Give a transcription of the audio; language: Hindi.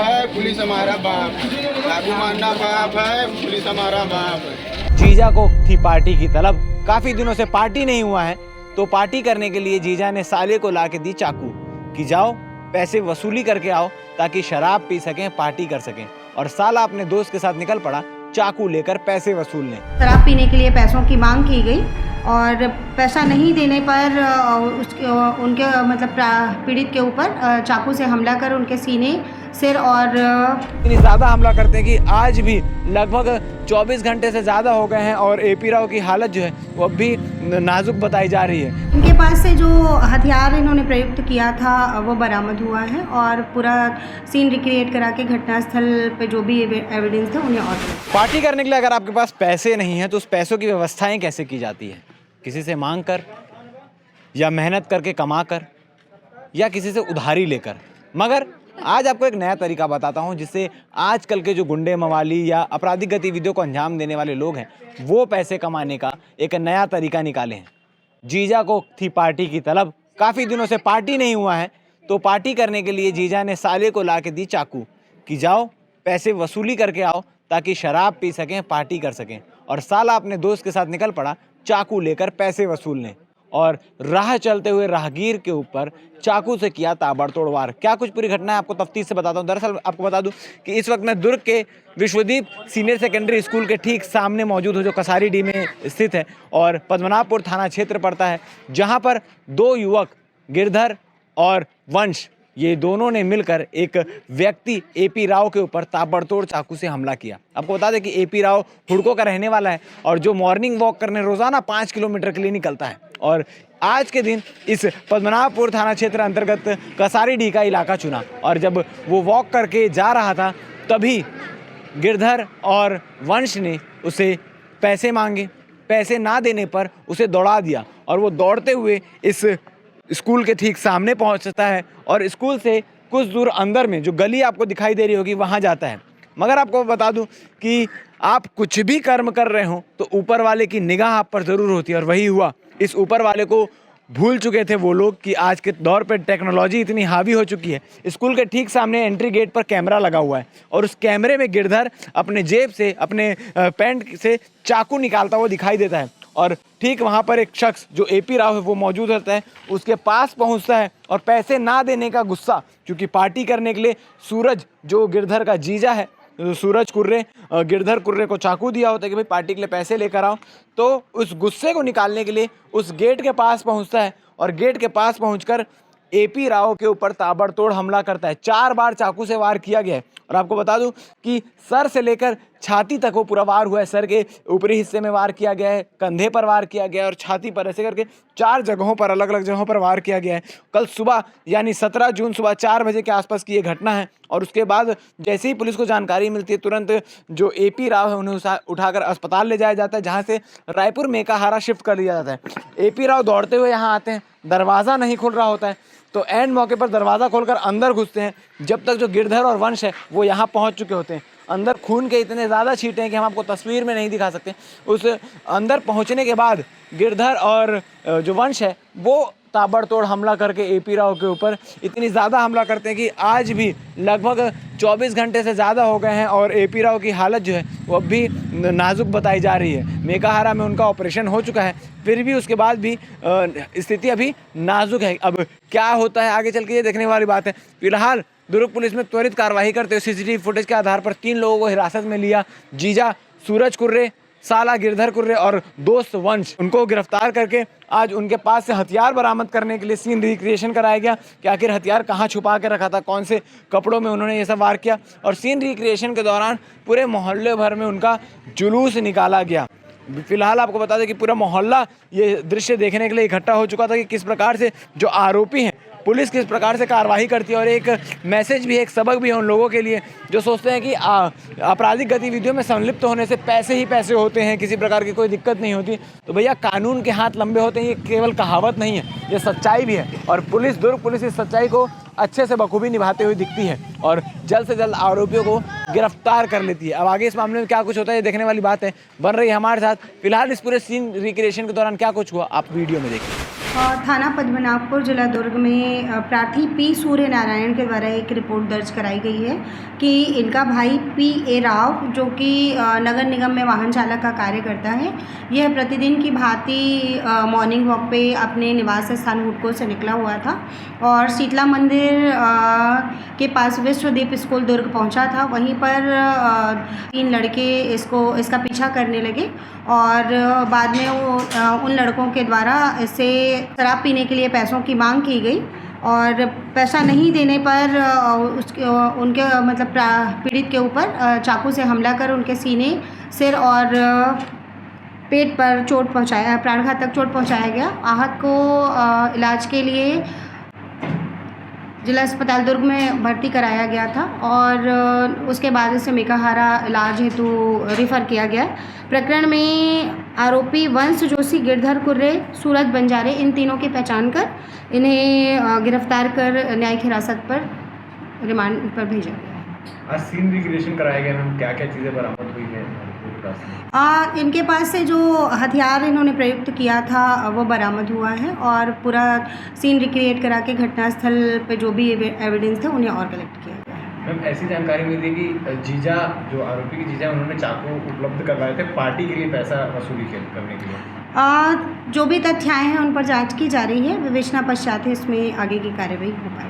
है, पुलिस हमारा बाप है। लागू मानना पाप है, पुलिस हमारा बाप है। जीजा को थी पार्टी की तलब, काफी दिनों से पार्टी नहीं हुआ है, तो पार्टी करने के लिए जीजा ने साले को ला के दी चाकू कि जाओ पैसे वसूली करके आओ ताकि शराब पी सकें, पार्टी कर सकें। और साला अपने दोस्त के साथ निकल पड़ा चाकू लेकर पैसे वसूलने। शराब पीने के लिए पैसों की मांग की गई और पैसा नहीं देने पर उनके मतलब पीड़ित के ऊपर चाकू से हमला कर उनके सीने, सिर और इतनी ज़्यादा हमला करते हैं कि आज भी लगभग 24 घंटे से ज़्यादा हो गए हैं और एपी राव की हालत जो है वो अब भी नाजुक बताई जा रही है। उनके पास से जो हथियार इन्होंने प्रयुक्त किया था वो बरामद हुआ है और पूरा सीन रिक्रिएट करा के घटनास्थल पे जो भी एविडेंस थे उन्हें और पार्टी करने के लिए अगर आपके पास पैसे नहीं हैं तो उस पैसों की व्यवस्थाएं कैसे की जाती है? किसी से मांग कर, या मेहनत करके कमा कर, या किसी से उधारी लेकर। मगर आज आपको एक नया तरीका बताता हूं जिससे आजकल के जो गुंडे मवाली या आपराधिक गतिविधियों को अंजाम देने वाले लोग हैं वो पैसे कमाने का एक नया तरीका निकाले हैं। जीजा को थी पार्टी की तलब, काफ़ी दिनों से पार्टी नहीं हुआ है, तो पार्टी करने के लिए जीजा ने साले को ला के दी चाकू कि जाओ पैसे वसूली करके आओ ताकि शराब पी सकें, पार्टी कर सकें। और साला अपने दोस्त के साथ निकल पड़ा चाकू लेकर पैसे वसूलने और राह चलते हुए राहगीर के ऊपर चाकू से किया ताबड़तोड़ वार। क्या कुछ पूरी घटना है आपको तफ्तीश से बताता हूँ। दरअसल आपको बता दूं कि इस वक्त मैं दुर्ग के विश्वदीप सीनियर सेकेंडरी स्कूल के ठीक सामने मौजूद हूँ जो कसारी डी में स्थित है और पद्मनाभपुर थाना क्षेत्र पड़ता है, जहाँ पर दो युवक गिरधर और वंश, ये दोनों ने मिलकर एक व्यक्ति एपी राव के ऊपर ताबड़तोड़ चाकू से हमला किया। आपको बता दें कि एपी राव हुड़को का रहने वाला है और जो मॉर्निंग वॉक करने रोजाना 5 किलोमीटर के लिए निकलता है। और आज के दिन इस पद्मनाभपुर थाना क्षेत्र अंतर्गत कसारी डी का इलाका चुना और जब वो वॉक करके जा रहा था तभी गिरधर और वंश ने उसे पैसे मांगे। पैसे ना देने पर उसे दौड़ा दिया और वो दौड़ते हुए इस स्कूल के ठीक सामने पहुंचता है और स्कूल से कुछ दूर अंदर में जो गली आपको दिखाई दे रही होगी वहां जाता है। मगर आपको बता दूं कि आप कुछ भी कर्म कर रहे हो तो ऊपर वाले की निगाह आप पर ज़रूर होती है और वही हुआ। इस ऊपर वाले को भूल चुके थे वो लोग कि आज के दौर पे टेक्नोलॉजी इतनी हावी हो चुकी है। स्कूल के ठीक सामने एंट्री गेट पर कैमरा लगा हुआ है और उस कैमरे में गिरधर अपने जेब से, अपने पैंट से चाकू निकालता हुआ दिखाई देता है और ठीक वहाँ पर एक शख्स जो एपी राव है वो मौजूद रहता है, उसके पास पहुँचता है और पैसे ना देने का गुस्सा, क्योंकि पार्टी करने के लिए सूरज जो गिरधर का जीजा है, सूरज कुर्रे, गिरधर कुर्रे को चाकू दिया होता है कि भाई पार्टी के लिए पैसे लेकर आओ, तो उस गुस्से को निकालने के लिए उस गेट के पास पहुंचता है और गेट के पास पहुंचकर एपी राव के ऊपर ताबड़तोड़ हमला करता है। 4 बार चाकू से वार किया गया है और आपको बता दूं कि सर से लेकर छाती तक वो पूरा वार हुआ है। सर के ऊपरी हिस्से में वार किया गया है, कंधे पर वार किया गया है और छाती पर, ऐसे करके 4 जगहों पर, अलग अलग जगहों पर वार किया गया है। कल सुबह यानी 17 जून सुबह 4 बजे के आसपास की ये घटना है और उसके बाद जैसे ही पुलिस को जानकारी मिलती है तुरंत जो एपी राव है उन्हें उठाकर अस्पताल ले जाया जाता है, जहाँ से रायपुर मेकाहारा शिफ्ट कर दिया जाता है। एपी राव दौड़ते हुए यहाँ आते हैं, दरवाज़ा नहीं खुल रहा होता है तो एंड मौके पर दरवाज़ा खोलकर अंदर घुसते हैं, जब तक जो गिरधर और वंश है वो यहाँ पहुँच चुके होते हैं। अंदर खून के इतने ज़्यादा छींटे हैं कि हम आपको तस्वीर में नहीं दिखा सकते। उस अंदर पहुँचने के बाद गिरधर और जो वंश है वो ताबड़तोड़ हमला करके एपी राव के ऊपर इतनी ज़्यादा हमला करते हैं कि आज भी लगभग 24 घंटे से ज़्यादा हो गए हैं और एपी राव की हालत जो है वो अब भी नाजुक बताई जा रही है। मेकाहारा में उनका ऑपरेशन हो चुका है, फिर भी उसके बाद भी स्थिति अभी नाजुक है। अब क्या होता है आगे चल के ये देखने वाली बात है। फिलहाल दुर्ग पुलिस में त्वरित कार्रवाई करते हुए सीसीटीवी फुटेज के आधार पर 3 लोगों को हिरासत में लिया। जीजा सूरज कुर्रे, साला गिरधर कुर्रे और दोस्त वंश, उनको गिरफ्तार करके आज उनके पास से हथियार बरामद करने के लिए सीन रिक्रिएशन कराया गया कि आखिर हथियार कहाँ छुपा के रखा था, कौन से कपड़ों में उन्होंने ये सब वार किया। और सीन रिक्रिएशन के दौरान पूरे मोहल्ले भर में उनका जुलूस निकाला गया। फिलहाल आपको बता दें कि पूरा मोहल्ला ये दृश्य देखने के लिए इकट्ठा हो चुका था कि किस प्रकार से जो आरोपी हैं पुलिस किस प्रकार से कार्रवाई करती है। और एक मैसेज भी है, एक सबक भी है उन लोगों के लिए जो सोचते हैं कि आपराधिक गतिविधियों में संलिप्त होने से पैसे ही पैसे होते हैं, किसी प्रकार की कोई दिक्कत नहीं होती। तो भैया कानून के हाथ लंबे होते हैं, ये केवल कहावत नहीं है, ये सच्चाई भी है। और पुलिस, दुर्ग पुलिस इस सच्चाई को अच्छे से बखूबी निभाते हुए दिखती है और जल्द से जल्द आरोपियों को गिरफ्तार कर लेती है। अब आगे इस मामले में क्या कुछ होता है ये देखने वाली बात है, बन रही है हमारे साथ। फिलहाल इस पूरे सीन रिक्रिएशन के दौरान क्या कुछ हुआ आप वीडियो में देखिए। थाना पद्मनाभपुर जिला दुर्ग में प्रार्थी पी सूर्य नारायण के द्वारा एक रिपोर्ट दर्ज कराई गई है कि इनका भाई पी ए राव, जो कि नगर निगम में वाहन चालक का कार्य करता है, यह प्रतिदिन की भांति मॉर्निंग वॉक पे अपने निवास स्थान हुडको से निकला हुआ था और शीतला मंदिर के पास विश्वदीप स्कूल दुर्ग पहुंचा था। वहीं पर 3 लड़के इसका पीछा करने लगे और बाद में उन लड़कों के द्वारा इससे शराब पीने के लिए पैसों की मांग की गई और पैसा नहीं देने पर उनके मतलब पीड़ित के ऊपर चाकू से हमला कर उनके सीने, सिर और पेट पर चोट पहुंचाया, प्राणघातक चोट पहुंचाया गया। आहत को इलाज के लिए जिला अस्पताल दुर्ग में भर्ती कराया गया था और उसके बाद इसे मेकाहारा इलाज हेतु रेफ़र किया गया। प्रकरण में आरोपी वंश जोशी, गिरधर कुर्रे, सूरज बंजारे, इन तीनों की पहचान कर इन्हें गिरफ्तार कर न्यायिक हिरासत पर रिमांड पर भेजा गया है। आज सीन रिक्रिएशन कराया गया मैम, क्या क्या चीज़ें बरामद हुई है? इनके पास से जो हथियार इन्होंने प्रयुक्त किया था वो बरामद हुआ है और पूरा सीन रिक्रिएट करा के घटनास्थल पे जो भी एविडेंस थे उन्हें और कलेक्ट किया गया है। मैम ऐसी जानकारी मिली कि जीजा, जो आरोपी की जीजा, उन्होंने चाकू उपलब्ध करवाए थे पार्टी के लिए पैसा वसूली करने के लिए। जो भी तथ्य आए हैं उन पर जांच की जा रही है, विवेचना पश्चात इसमें आगे की कार्रवाई हो पाएगी।